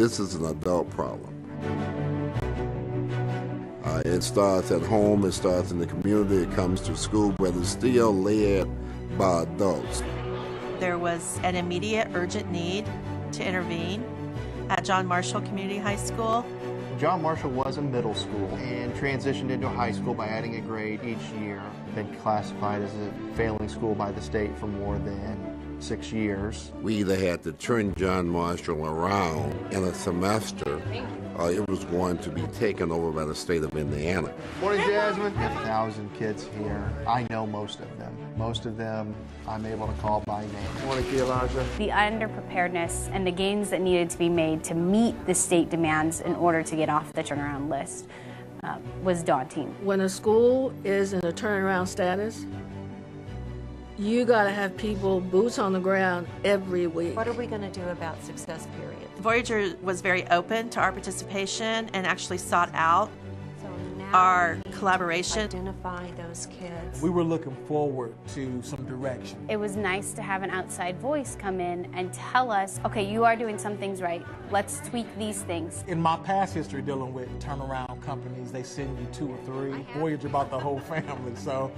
this is an adult problem. It starts at home, it starts in the community, it comes to school, but it's still led by adults. There was an immediate urgent need to intervene at John Marshall Community High School. John Marshall was a middle school and transitioned into a high school by adding a grade each year. Been classified as a failing school by the state for more than 6 years. We either had to turn John Marshall around in a semester, or it was going to be taken over by the state of Indiana. Morning, Jasmine. 1,000 kids here. I know most of them. Most of them I'm able to call by name. Morning, Elijah. The underpreparedness and the gains that needed to be made to meet the state demands in order to get off the turnaround list was daunting. When a school is in a turnaround status, you got to have people boots on the ground every week. What are we going to do about success period? Voyager was very open to our participation and actually sought out our collaboration. Identify those kids. We were looking forward to some direction. It was nice to have an outside voice come in and tell us, okay, you are doing some things right. Let's tweak these things. In my past history dealing with turnaround companies, they send you 2 or 3. Voyager about the whole family, so.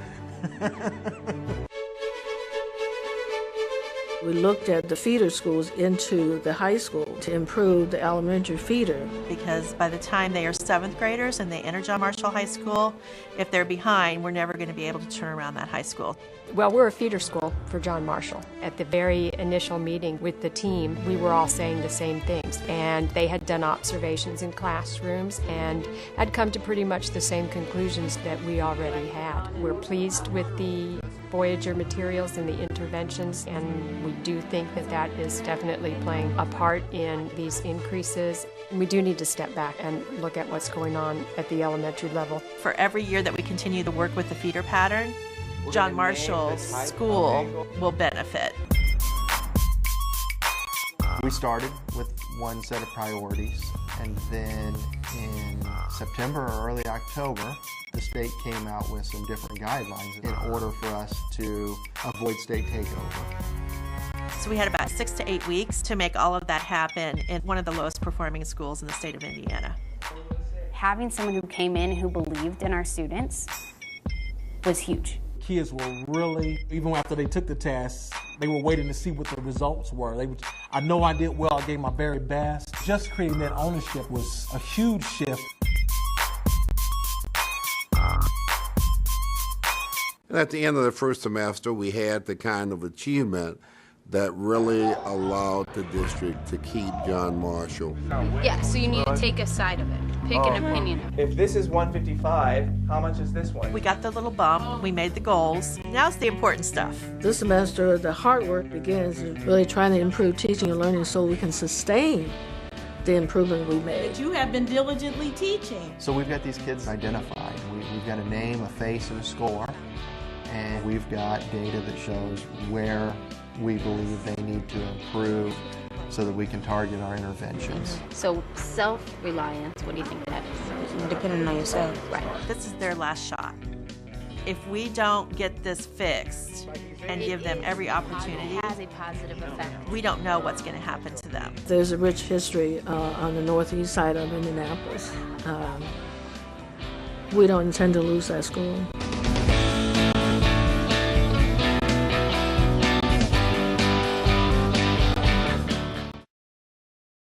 We looked at the feeder schools into the high school to improve the elementary feeder. Because by the time they are 7th graders and they enter John Marshall High School, if they're behind, we're never going to be able to turn around that high school. Well, we're a feeder school for John Marshall. At the very initial meeting with the team, we were all saying the same things. And they had done observations in classrooms and had come to pretty much the same conclusions that we already had. We're pleased with the Voyager materials and the interventions, and we do think that that is definitely playing a part in these increases. We do need to step back and look at what's going on at the elementary level. For every year that we continue to work with the feeder pattern, John Marshall School will benefit. We started with one set of priorities, and then in September or early October, the state came out with some different guidelines in order for us to avoid state takeover. So we had about 6 to 8 weeks to make all of that happen in one of the lowest performing schools in the state of Indiana. Having someone who came in who believed in our students was huge. Kids were really, even after they took the tests, they were waiting to see what the results were. I know I did well, I gave my very best. Just creating that ownership was a huge shift. And at the end of the first semester, we had the kind of achievement that really allowed the district to keep John Marshall. Yeah, so you need to take a side of it. Pick an opinion. If this is 155, how much is this one? We got the little bump, we made the goals. Now it's the important stuff. This semester, the hard work begins, really trying to improve teaching and learning so we can sustain the improvement we made. You have been diligently teaching. So we've got these kids identified. We've got a name, a face, and a score. And we've got data that shows where we believe they need to improve so that we can target our interventions. So self-reliance, what do you think that is? Depending on yourself. Right. This is their last shot. If we don't get this fixed and give them every opportunity, It has a positive effect. we don't know what's going to happen to them. There's a rich history on the northeast side of Indianapolis. We don't intend to lose that school.